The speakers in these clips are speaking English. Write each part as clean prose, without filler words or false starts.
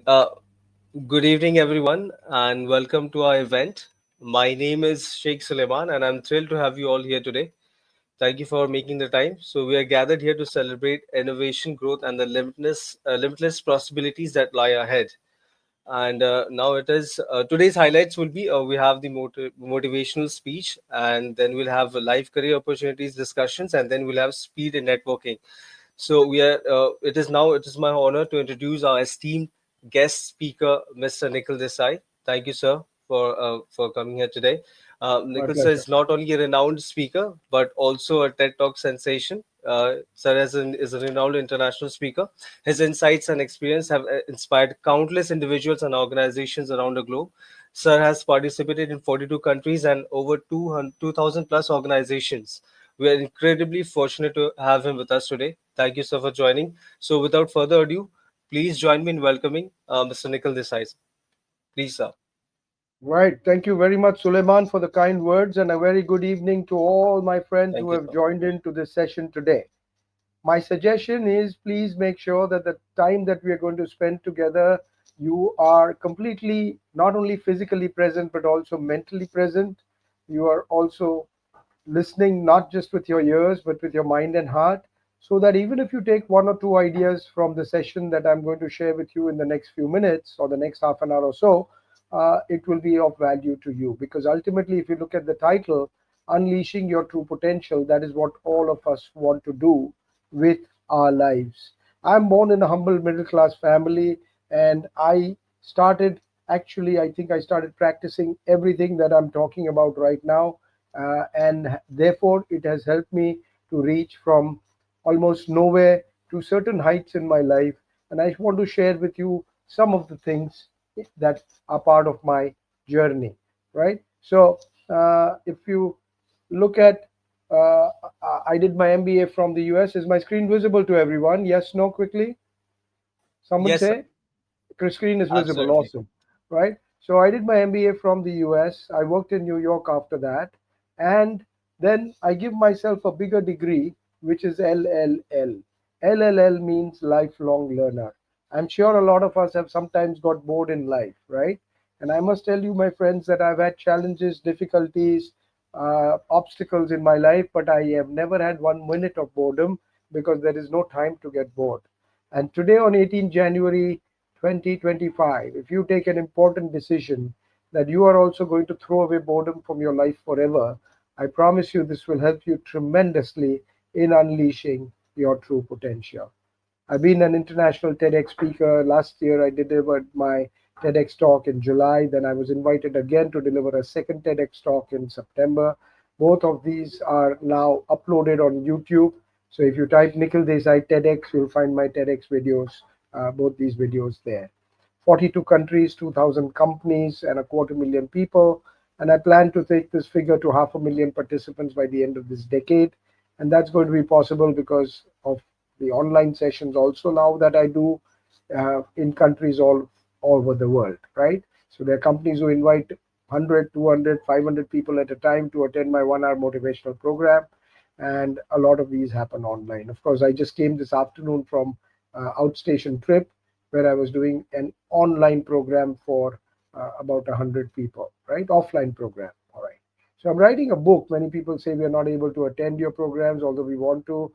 Uh, Good evening, everyone, and welcome to our event. My name is Sheikh Suleiman, and I'm thrilled to have you all here today. Thank you for making the time. So, we are gathered here to celebrate innovation, growth, and the limitless possibilities that lie ahead. And now it is today's highlights will be we have the motivational speech, and then we'll have live career opportunities discussions, and then we'll have speed and networking. So we are. It is my honor to introduce our esteemed guest speaker, Mr. Nikhil Desai. Thank you, sir, for coming here today. My Nikhil sir pleasure. is not only a renowned speaker but also a TED Talk sensation. Sir is a renowned international speaker. His insights and experience have inspired countless individuals and organizations around the globe. Sir has participated in 42 countries and over 2,000 plus organizations. We are incredibly fortunate to have him with us today. Thank you, sir, for joining. So, without further ado, please join me in welcoming Mr. Nikhil Desai. Please, sir. Right. Thank you very much, Suleiman, for the kind words, and a very good evening to all my friends Thank who you, have sir. joined into this session today. My suggestion is please make sure that the time that we are going to spend together, you are completely not only physically present but also mentally present. You are also listening not just with your ears but with your mind and heart, so that even if you take one or two ideas from the session that I'm going to share with you in the next few minutes or the next half an hour or so, it will be of value to you. Because ultimately, if you look at the title, Unleashing Your True Potential, that is what all of us want to do with our lives. I'm born in a humble middle class family, and I think I started practicing everything that I'm talking about right now, and therefore it has helped me to reach from almost nowhere to certain heights in my life. And I want to share with you some of the things that are part of my journey, right? So, if you look at, uh, I did my MBA from the US. Is my screen visible to everyone? Yes, no, quickly. Someone Yes, sir. say? The screen is visible. Absolutely. Awesome. Right? So I did my MBA from the US. I worked in New York after that. And then I give myself a bigger degree, which is LLL. LLL means lifelong learner. I'm sure a lot of us have sometimes got bored in life, right? And I must tell you, my friends, that I've had challenges, difficulties, obstacles in my life, but I have never had 1 minute of boredom because there is no time to get bored. And today, on 18 January 2025, if you take an important decision that you are also going to throw away boredom from your life forever, I promise you this will help you tremendously in unleashing your true potential. I've been an international TEDx speaker. Last year, I delivered my TEDx talk in July. Then I was invited again to deliver a second TEDx talk in September. Both of these are now uploaded on YouTube. So if you type Nikhil Desai TEDx, you'll find my TEDx videos, both these videos there. 42 countries, 2,000 companies, and a quarter million people. And I plan to take this figure to 500,000 participants by the end of this decade. And that's going to be possible because of the online sessions also now that I do in countries all over the world, right? So there are companies who invite 100, 200, 500 people at a time to attend my 1 hour motivational program. And a lot of these happen online. Of course, I just came this afternoon from outstation trip where I was doing an online program for about 100 people, right? Offline program. All right. So I'm writing a book. Many people say we are not able to attend your programs, although we want to.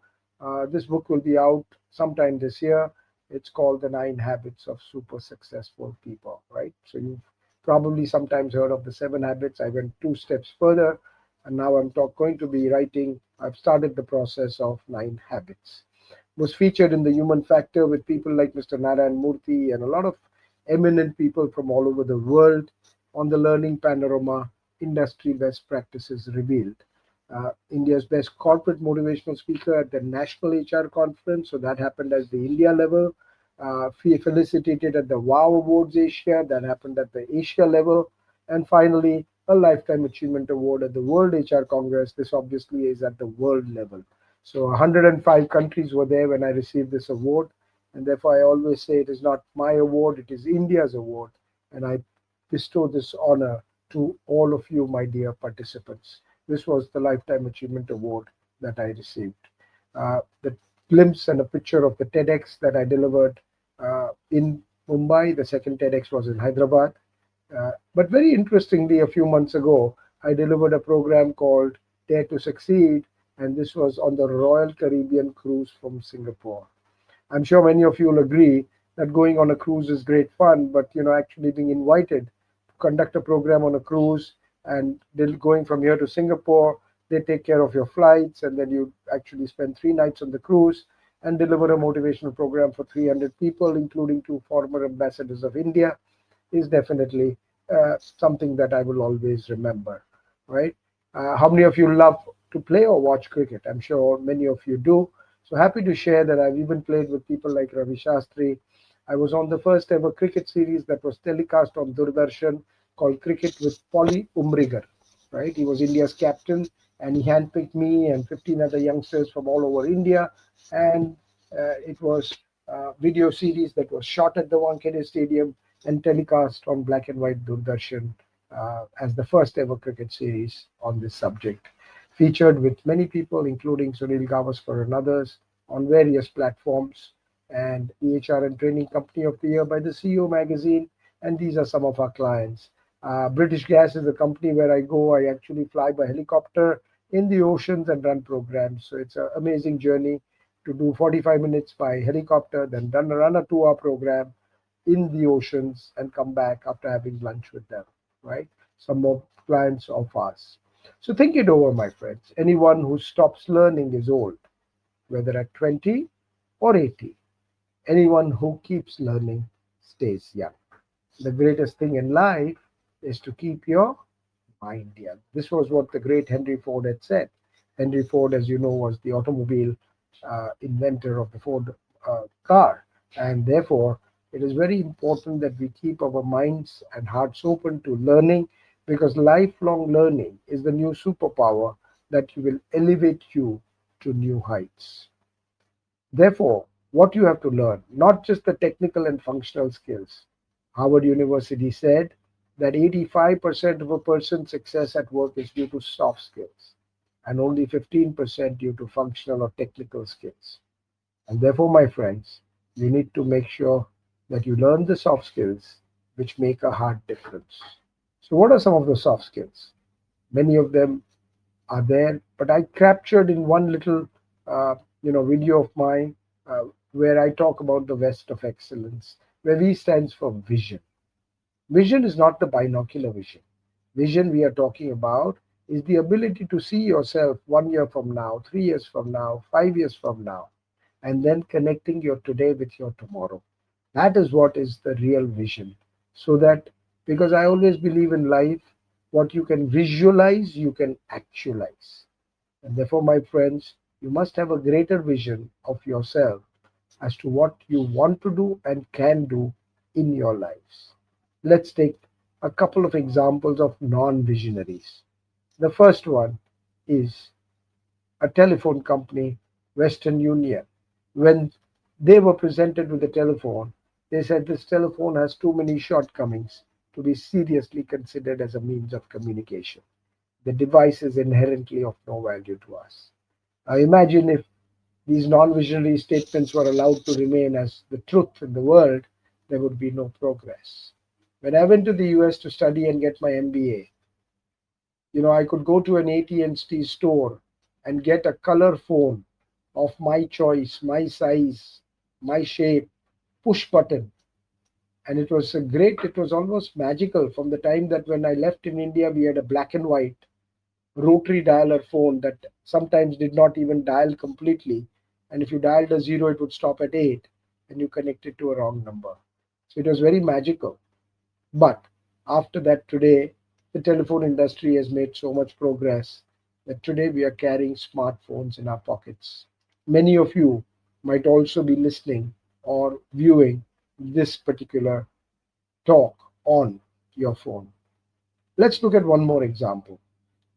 This book will be out sometime this year. It's called The 9 Habits of Super Successful People, right? So you've probably sometimes heard of the 7 habits. I went 2 steps further, and now going to be writing. I've started the process of 9 habits. Was featured in the Human Factor with people like Mr. Narayan Murthy and a lot of eminent people from all over the world on the Learning Panorama Industry Best Practices Revealed. India's best corporate motivational speaker at the National HR Conference. So that happened as the India level. Felicitated at the WOW Awards Asia. That happened at the Asia level. And finally, a Lifetime Achievement Award at the World HR Congress. This obviously is at the world level. So 105 countries were there when I received this award. And therefore, I always say it is not my award, it is India's award. And I bestow this honor to all of you, my dear participants. This was the Lifetime Achievement Award that I received. The glimpse and a picture of the TEDx that I delivered in Mumbai. The second TEDx was in Hyderabad. But very interestingly, a few months ago, I delivered a program called Dare to Succeed, and this was on the Royal Caribbean cruise from Singapore. I'm sure many of you will agree that going on a cruise is great fun, but actually being invited to conduct a program on a cruise and then going from here to Singapore, they take care of your flights, and then you actually spend 3 nights on the cruise and deliver a motivational program for 300 people, including two former ambassadors of India, is definitely something that I will always remember, right? How many of you love to play or watch cricket? I'm sure many of you do. So happy to share that I've even played with people like Ravi Shastri. I was on the first ever cricket series that was telecast on Doordarshan called Cricket with Polly Umrigar, right? He was India's captain, and he handpicked me and 15 other youngsters from all over India. And it was a video series that was shot at the Wankhede Stadium and telecast on black and white Doordarshan as the first ever cricket series on this subject. Featured with many people, including Sunil Gavaskar and others, on various platforms, and EHR and Training Company of the Year by the CEO magazine. And these are some of our clients. British Gas is a company where I go. I actually fly by helicopter in the oceans and run programs. So it's an amazing journey to do 45 minutes by helicopter, then run a 2 hour program in the oceans and come back after having lunch with them, right? Some more clients of ours. So think it over, my friends. Anyone who stops learning is old, whether at 20 or 80. Anyone who keeps learning stays young. The greatest thing in life is to keep your mind young. This was what the great Henry Ford had said. Henry Ford, as you know, was the automobile inventor of the Ford car. And therefore, it is very important that we keep our minds and hearts open to learning, because lifelong learning is the new superpower that will elevate you to new heights. Therefore, what you have to learn, not just the technical and functional skills. Harvard University said that 85% of a person's success at work is due to soft skills, and only 15% due to functional or technical skills. And therefore, my friends, you need to make sure that you learn the soft skills which make a hard difference. So, what are some of the soft skills? Many of them are there, but I captured in one little, uh, video of mine where I talk about the West of Excellence, where V stands for vision. Vision is not the binocular vision. Vision we are talking about is the ability to see yourself 1 year from now, 3 years from now, 5 years from now, and then connecting your today with your tomorrow. That is what is the real vision. So that, because I always believe in life, what you can visualize, you can actualize. And therefore, my friends, you must have a greater vision of yourself as to what you want to do and can do in your lives. Let's take a couple of examples of non visionaries. The first one is a telephone company, Western Union. When they were presented with the telephone, they said this telephone has too many shortcomings to be seriously considered as a means of communication. The device is inherently of no value to us. Now imagine if these non visionary statements were allowed to remain as the truth in the world, there would be no progress. When I went to the US to study and get my MBA, I could go to an AT&T store and get a color phone of my choice, my size, my shape, push button. And it was almost magical from the time that when I left in India, we had a black and white rotary dialer phone that sometimes did not even dial completely. And if you dialed a zero, it would stop at eight and you connected to a wrong number. So it was very magical. But after that, today, the telephone industry has made so much progress that today we are carrying smartphones in our pockets. Many of you might also be listening or viewing this particular talk on your phone. Let's look at one more example.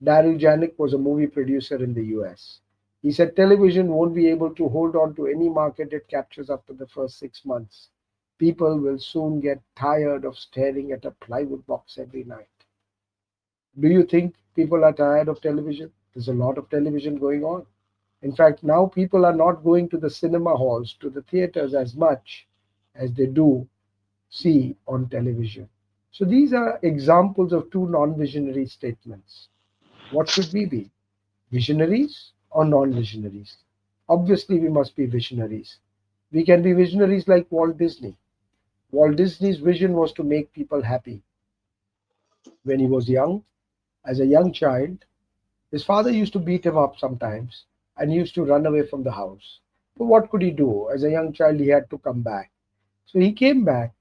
Daryl Janik was a movie producer in the US. He said television won't be able to hold on to any market it captures after the first 6 months. People will soon get tired of staring at a plywood box every night. Do you think people are tired of television? There's a lot of television going on. In fact, now people are not going to the cinema halls, to the theaters as much as they do see on television. So these are examples of two non visionary statements. What should we be? Visionaries or non visionaries? Obviously, we must be visionaries. We can be visionaries like Walt Disney. Walt Disney's vision was to make people happy. When he was young, as a young child, his father used to beat him up sometimes and he used to run away from the house. But what could he do? As a young child, he had to come back. So he came back,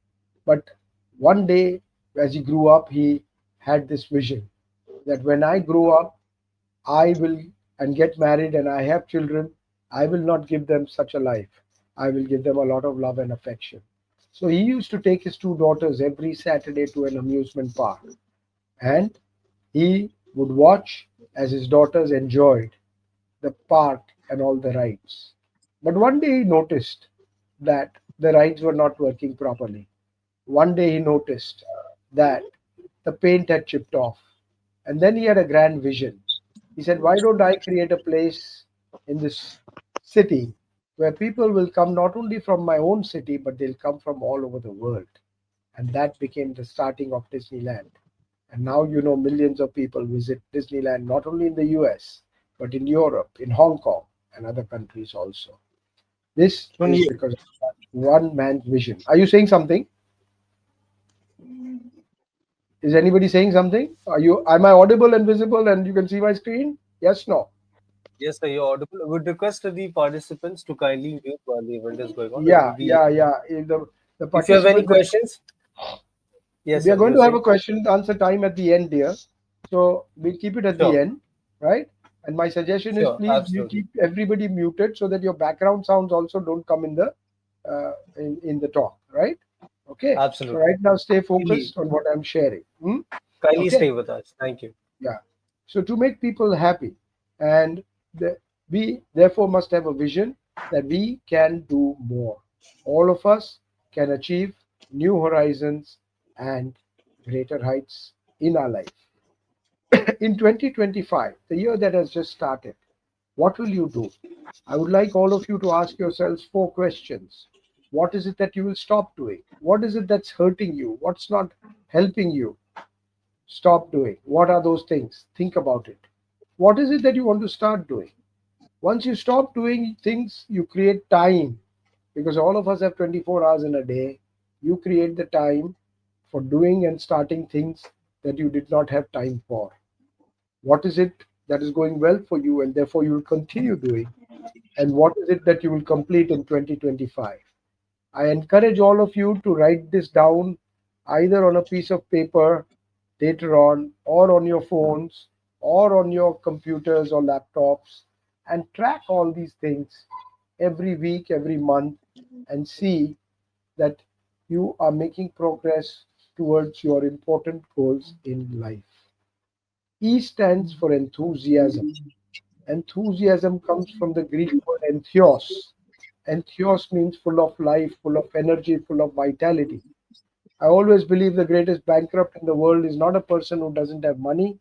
but one day, as he grew up, he had this vision that when I grow up, I will and get married and I have children, I will not give them such a life. I will give them a lot of love and affection. So he used to take his two daughters every Saturday to an amusement park and he would watch as his daughters enjoyed the park and all the rides. But one day he noticed that the rides were not working properly. One day he noticed that the paint had chipped off. And then he had a grand vision. He said, why don't I create a place in this city where people will come not only from my own city, but they'll come from all over the world. And that became the starting of Disneyland. And now you know millions of people visit Disneyland not only in the US, but in Europe, in Hong Kong, and other countries also. This So, is because of that one man's vision. Are you saying something? Is anybody saying something? Are you? Am I audible and visible and you can see my screen? Yes, no. yes, sir, you're audible. I would request the participants to kindly mute while the event is going on. It will Yeah, be, yeah, yeah. If the if you have any participant, questions, yes, we are sir, going you're to have a saying? question and answer time at the end, dear. So we'll keep it at the Sure, end, right? And my suggestion is sure, please you absolutely, keep everybody muted so that your background sounds also don't come in the in the talk, right? Okay. So absolutely. right now stay Kindly, focused on what I'm sharing. Hmm? kindly Okay. stay with us. Thank you. Yeah. So to make people happy, and we therefore must have a vision that we can do more. All of us can achieve new horizons and greater heights in our life. In 2025, the year that has just started, what will you do? I would like all of you to ask yourselves four questions. What is it that you will stop doing? What is it that's hurting you? What's not helping you? Stop doing. What are those things? Think about it. What is it that you want to start doing? Once you stop doing things, you create time because all of us have 24 hours in a day. You create the time for doing and starting things that you did not have time for. What is it that is going well for you and therefore you will continue doing? And what is it that you will complete in 2025? I encourage all of you to write this down either on a piece of paper later on, or on your phones, or on your computers or laptops, and track all these things every week, every month, and see that you are making progress towards your important goals in life. E stands for enthusiasm. Enthusiasm comes from the Greek word entheos. Entheos means full of life, full of energy, full of vitality. I always believe the greatest bankrupt in the world is not a person who doesn't have money.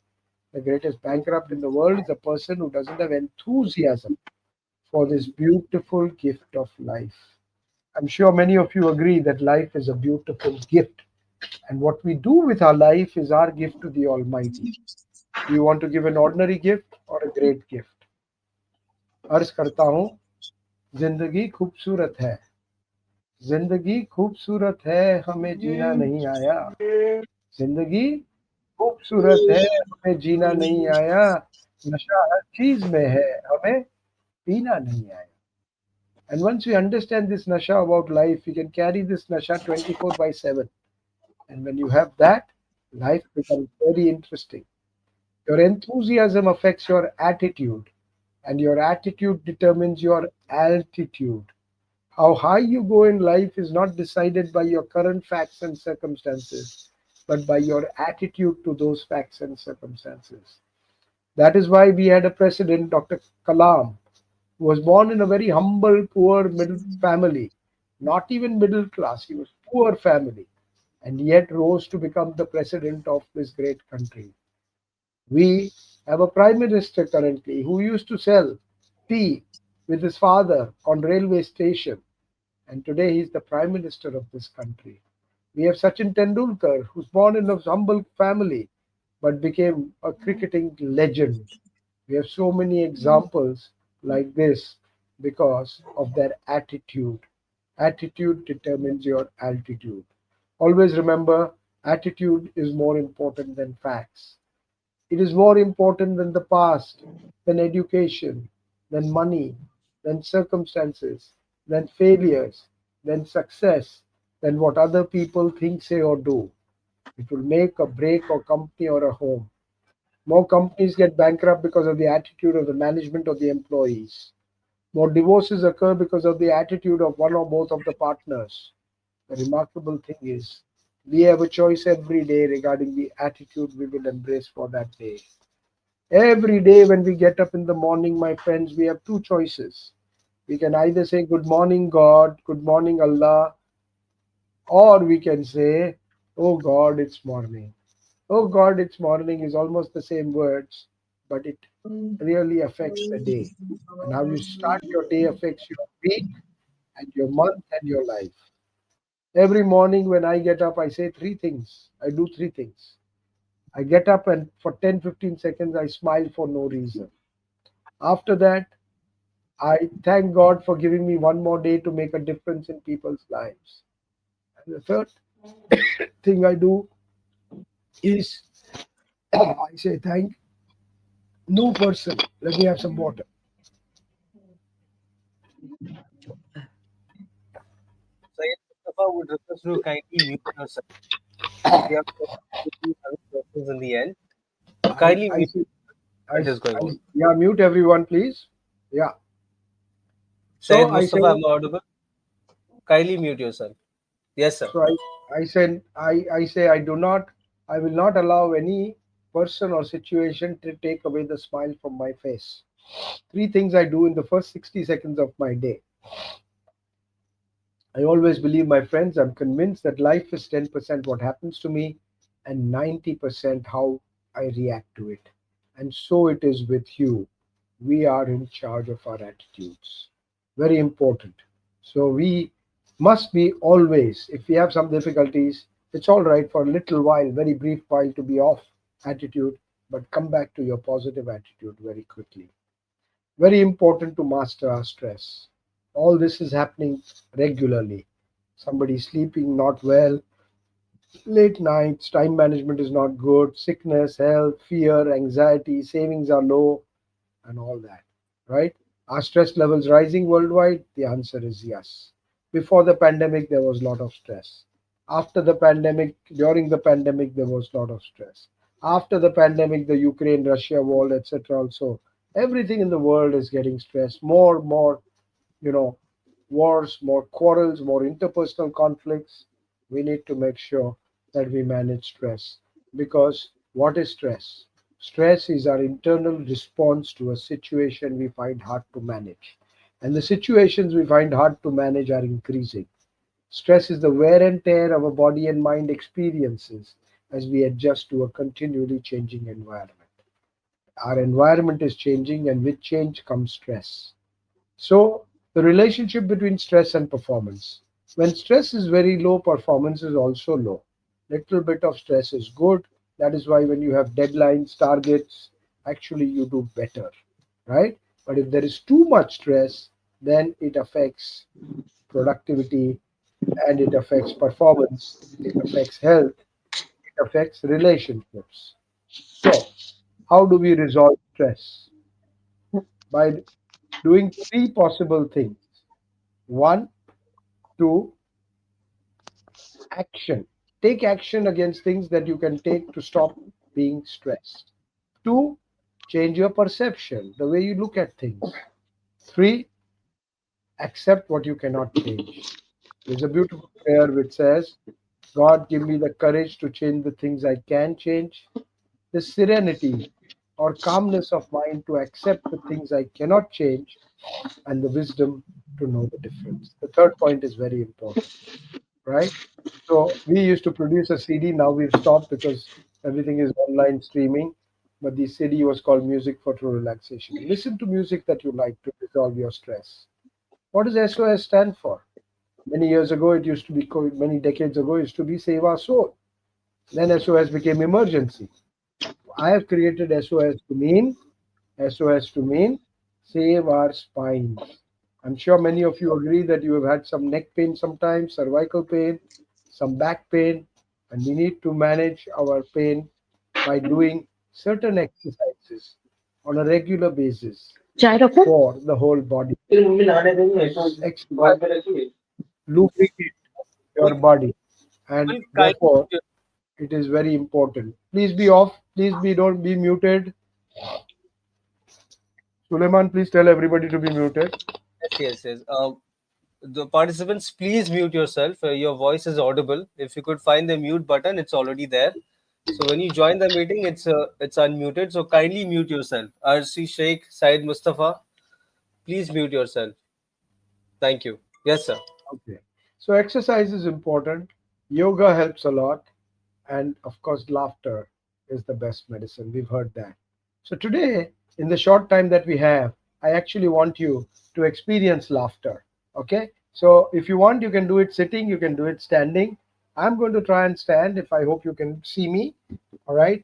The greatest bankrupt in the world is a person who doesn't have enthusiasm for this beautiful gift of life. I'm sure many of you agree that life is a beautiful gift. And what we do with our life is our gift to the Almighty. Do you want to give an ordinary gift or a great gift? अर्ज करता हूँ जिंदगी खूबसूरत है जिंदगी खूबसूरत है हमें जीना नहीं आया जिंदगी खूबसूरत है हमें जीना नहीं आया नशा हर चीज में है हमें पीना नहीं आया. And once we understand this nasha about life, we can carry this nasha 24 by 7. And when you have that, life becomes very interesting. Your enthusiasm affects your attitude, and your attitude determines your altitude. How high you go in life is not decided by your current facts and circumstances, but by your attitude to those facts and circumstances. That is why we had a president, Dr. Kalam, who was born in a very humble, poor middle family, not even middle class. He was poor family, and yet rose to become the president of this great country. We have a prime minister currently who used to sell tea with his father on railway station, and today he is the prime minister of this country. We have Sachin Tendulkar, who's born in a humble family but became a cricketing legend. We have so many examples like this because of their attitude. Attitude determines your altitude. Always remember, attitude is more important than facts. It is more important than the past, than education, than money, than circumstances, than failures, than success, than what other people think, say, or do. It will make or break a company or a home. More companies get bankrupt because of the attitude of the management or the employees. More divorces occur because of the attitude of one or both of the partners. The remarkable thing is, we have a choice every day regarding the attitude we will embrace for that day. Every day when we get up in the morning, my friends, we have two choices. We can either say, Good morning, God, good morning, Allah, or we can say, Oh God, it's morning. Oh God, it's morning is almost the same words, but it really affects the day. And how you start your day affects your week and your month and your life. Every morning when I get up, I say three things. I do three things. I get up and for 10, 15 seconds, I smile for no reason. After that, I thank God for giving me one more day to make a difference in people's lives. And the third thing I do is I say thank no person. Let me have some water. So, yes, Mustafa would request you to kindly mute yourself. We have having questions in the end. So, kindly I mute say, what is going on. yeah, mute everyone, please. Yeah. So Said I say, Mustafa, am I audible? Kindly mute yourself. Yes, sir. so I say, I will not allow any person or situation to take away the smile from my face. Three things I do in the first 60 seconds of my day. I always believe, my friends, I'm convinced that life is 10% what happens to me and 90% how I react to it. And so it is with you. We are in charge of our attitudes. Very important. So we must be always, if we have some difficulties, it's all right for a little while, very brief while to be off attitude, but come back to your positive attitude very quickly. Very important to master our stress. All this is happening regularly. Somebody sleeping not well, late nights, time management is not good, sickness, health, fear, anxiety, savings are low, and all that, right? Are stress levels rising worldwide? The answer is yes. Before the pandemic, there was a lot of stress. After the pandemic, during the pandemic, there was a lot of stress. After the pandemic, the Ukraine Russia war, etc., also, everything in the world is getting stressed. More, you know, wars, more quarrels, more interpersonal conflicts. We need to make sure that we manage stress. Because what is stress? Stress is our internal response to a situation we find hard to manage. And the situations we find hard to manage are increasing. Stress is the wear and tear our body and mind experiences as we adjust to a continually changing environment. Our environment is changing, and with change comes stress. So, the relationship between stress and performance. When stress is very low, performance is also low. Little bit of stress is good. That is why when you have deadlines, targets, actually you do better, right? But if there is too much stress, then it affects productivity and it affects performance, it affects health, it affects relationships. So, how do we resolve stress? By doing three possible things. One, to action. Take action against things that you can take to stop being stressed. Two, change your perception, the way you look at things. Three, accept what you cannot change. There's a beautiful prayer which says, God, give me the courage to change the things I can change, the serenity or calmness of mind to accept the things I cannot change, and the wisdom to know the difference. The third point is very important, right? So we used to produce a CD. Now we've stopped because everything is online streaming. But the CD was called Music for True Relaxation. Listen to music that you like to resolve your stress. What does SOS stand for? Many years ago, it used to be, many decades ago, it used to be save our soul. Then SOS became emergency. I have created SOS to mean save our spines. I'm sure many of you agree that you have had some neck pain sometimes, cervical pain, some back pain, and we need to manage our pain by doing certain exercises on a regular basis चाय रखूं? for the whole body. फिर mummy नहाने देंगे तो This बाद exercise में रखिए lubricate your और body, and बिल्कुल therefore kind it is very important. Please be off. Please be don't be muted. Suleiman, please tell everybody to be muted. yes, yes, yes. The participants, please mute yourself. Your voice is audible. If you could find the mute button, it's already there. So when you join the meeting, it's unmuted. So kindly mute yourself. RC Sheikh, Said Mustafa, please mute yourself. Thank you. Yes, sir. Okay. So exercise is important. Yoga helps a lot. And of course, laughter is the best medicine. We've heard that. So today, in the short time that we have, I actually want you to experience laughter. Okay. So if you want, you can do it sitting, you can do it standing. I'm going to try and stand if I hope you can see me. All right.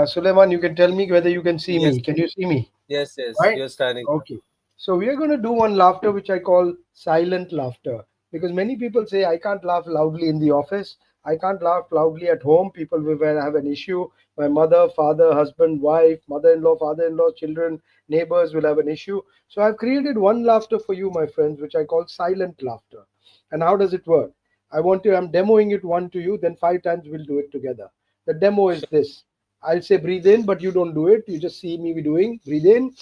Suleiman, you can tell me whether you can see Yes, me. Can you see me? yes, yes. Right? You're standing. Okay. So we are going to do one laughter which I call silent laughter, because many people say I can't laugh loudly in the office. I can't laugh loudly at home. People will have an issue. My mother, father, husband, wife, mother-in-law, father-in-law, children, neighbors will have an issue. So I've created one laughter for you, my friends, which I call silent laughter. And how does it work? I'm demoing it one to you, then 5 times we'll do it together. The demo is Sure. this. I'll say breathe in, but you don't do it. You just see me doing. Breathe in,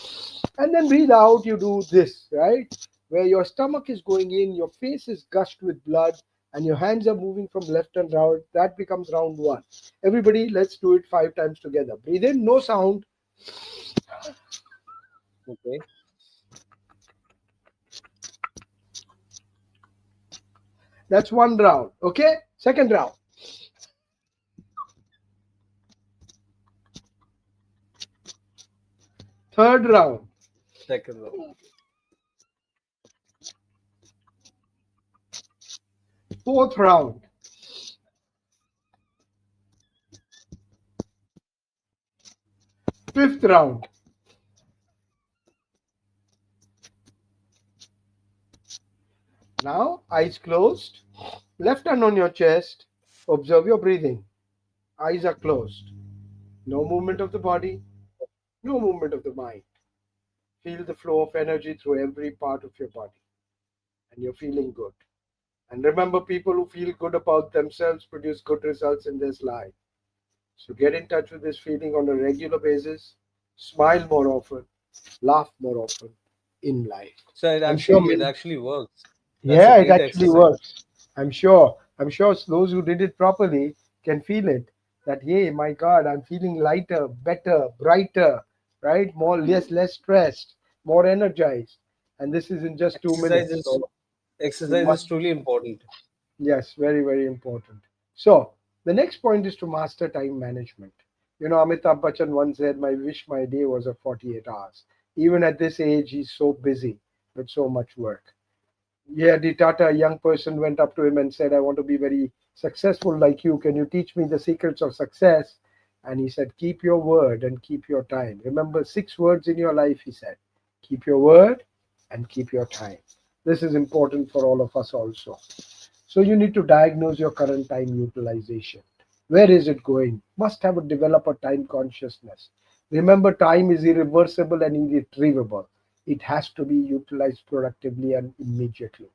and then breathe out. You do this, right? Where your stomach is going in, your face is gushed with blood, and your hands are moving from left and right. That becomes round one. Everybody, let's do it 5 times together. Breathe in, no sound. Okay. That's one round. Okay? Second round. Third round. Second row. Fourth round. Fifth round. Now, eyes closed. Left hand on your chest. Observe your breathing. Eyes are closed. No movement of the body, no movement of the mind. Feel the flow of energy through every part of your body, and you're feeling good. And remember, people who feel good about themselves produce good results in this life. So get in touch with this feeling on a regular basis. Smile more often, laugh more often in life. So I'm sure it many, actually works. That's a yeah, it great actually exercise. works. I'm sure those who did it properly can feel it. That, hey, my God, I'm feeling lighter, better, brighter, right? More, less stressed, more energized. And this is in just two Exercise minutes. is So you exercise is must, truly important. yes, very, very important. So the next point is to master time management. Amitabh Bachchan once said, "My wish my day was of 48 hours." Even at this age, he's so busy with so much work. Yeah, the Tata, a young person, went up to him and said, "I want to be very successful like you. Can you teach me the secrets of success?" And he said, "Keep your word and keep your time." Remember 6 words in your life, he said. Keep your word and keep your time. This is important for all of us also. So you need to diagnose your current time utilization. Where is it going? Must have a develop a time consciousness. Remember, time is irreversible and irretrievable. It has to be utilized productively and immediately.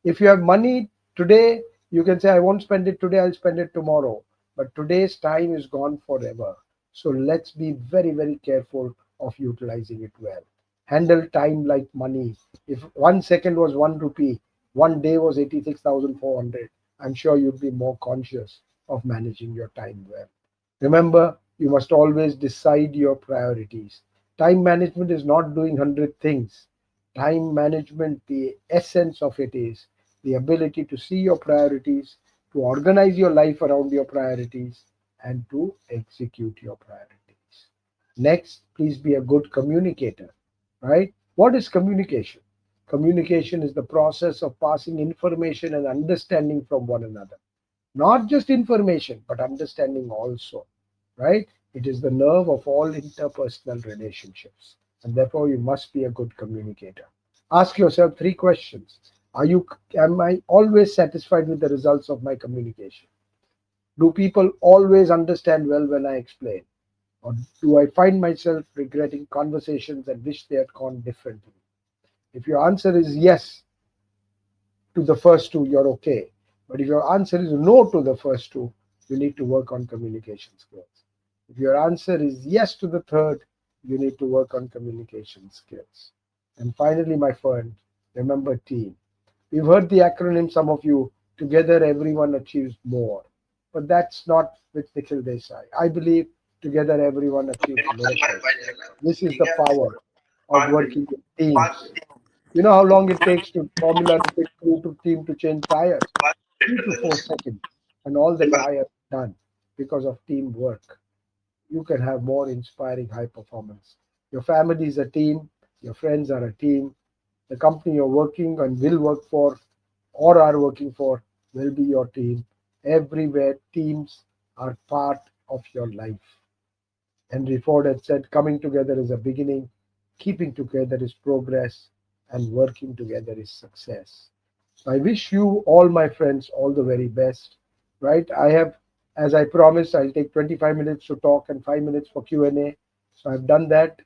If you have money today, you can say, "I won't spend it today, I'll spend it tomorrow." But today's time is gone forever. So let's be very, very careful of utilizing it well. Handle time like money. If 1 second was 1 rupee, one day was 86,400, I'm sure you'd be more conscious of managing your time well. Remember, you must always decide your priorities. Time management is not doing 100 things. Time management, the essence of it is the ability to see your priorities, to organize your life around your priorities, and to execute your priorities. Next, please be a good communicator, right? What is communication? Communication is the process of passing information and understanding from one another. Not just information, but understanding also, right? It is the nerve of all interpersonal relationships. And therefore, you must be a good communicator. Ask yourself three questions. Am I always satisfied with the results of my communication? Do people always understand well when I explain? Or do I find myself regretting conversations and wish they had gone differently? If your answer is yes to the first two, you're okay. But if your answer is no to the first two, you need to work on communication skills. If your answer is yes to the third, you need to work on communication skills. And finally, my friend, remember team. We've heard the acronym, some of you, together everyone achieves more. But that's not with Nikhil Desai. I believe together everyone achieves miracles. This is the power of working with teams. You know how long it takes to Formula to pit crew to team to change tires? 3 to 4 seconds. And all the tires done because of teamwork. You can have more inspiring high performance. Your family is a team, your friends are a team, the company you're working and will work for or are working for will be your team. Everywhere, teams are part of your life. Henry Ford had said, coming together is a beginning, keeping together is progress, and working together is success. So I wish you, all my friends, all the very best. Right? As I promised, I'll take 25 minutes to talk and 5 minutes for Q&A. So I've done that.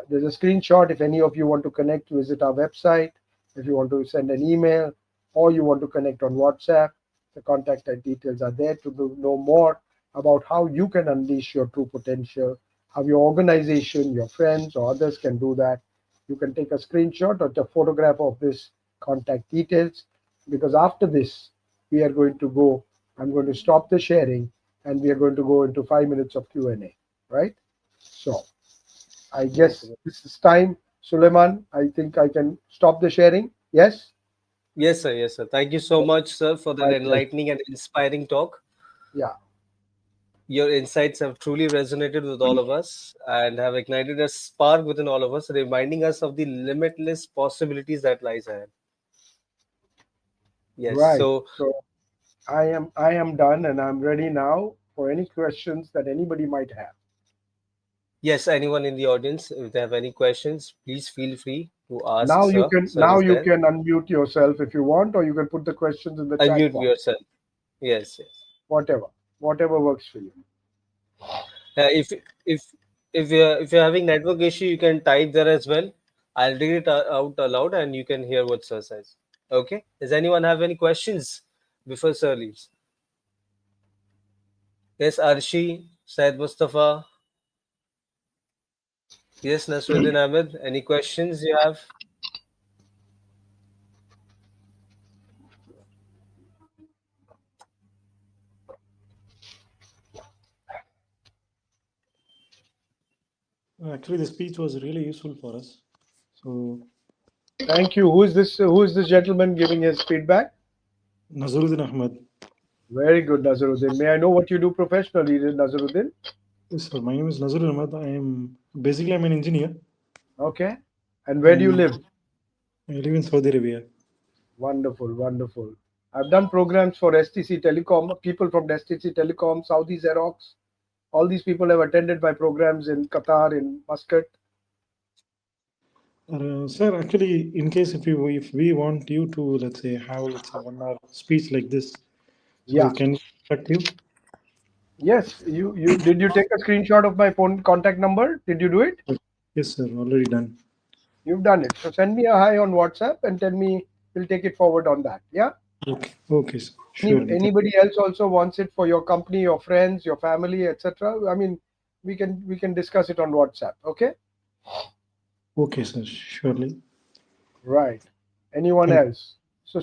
There's a screenshot. If any of you want to connect, visit our website. If you want to send an email or you want to connect on WhatsApp, the contact details are there to know more about how you can unleash your true potential, how your organization, your friends, or others can do that. You can take a screenshot or a photograph of this contact details because after this, we are going to go. I'm going to stop the sharing and we are going to go into 5 minutes of Q&A, right? So I guess Okay. this is time. Suleiman, I think I can stop the sharing. Yes? Yes, sir. Yes, sir. Thank you so much, sir, for that My pleasure. enlightening and inspiring talk. Yeah. Your insights have truly resonated with all of us and have ignited a spark within all of us, reminding us of the limitless possibilities that lies ahead. Yes. Right. So, So I am done and I'm ready now for any questions that anybody might have. yes, anyone in the audience, if they have any questions, please feel free to ask, Now you sir. can Sir now is you there. can unmute yourself if you want, or you can put the questions in the chat Unmute box. yourself. Yes, yes. Whatever. Whatever works for you. If if you're having network issue, you can type there as well. I'll read it out aloud, and you can hear what sir says. Okay. Does anyone have any questions before sir leaves? Yes, Arshi, Said Mustafa. Yes, Nasruddin Ahmed. Any questions you have? Actually, the speech was really useful for us. So, Thank you. Who is this gentleman giving his feedback? Nazaruddin Ahmad. Very good, Nazaruddin. May I know what you do professionally, Nazaruddin? Yes, sir. My name is Nazaruddin Ahmad. I'm an engineer Okay. And where do you and live? I live in Saudi Arabia. Wonderful, wonderful. I've done programs for STC Telecom, people from STC Telecom, Saudi Xerox. All these people have attended my programs in Qatar, in Muscat. Sir, actually, in case if we want you to let's say 1 hour speech like this, so Yeah. can we contact you? Yes. You did you take a screenshot of my phone contact number? Did you do it? Yes, sir. Already done. You've done it. So send me a hi on WhatsApp and tell me we'll take it forward on that. Yeah. Okay. Okay, sir. Surely. Anybody else also wants it for your company, your friends, your family, etc. I mean, we can discuss it on WhatsApp. Okay. Okay, sir. Surely. Right. Anyone Thank else? So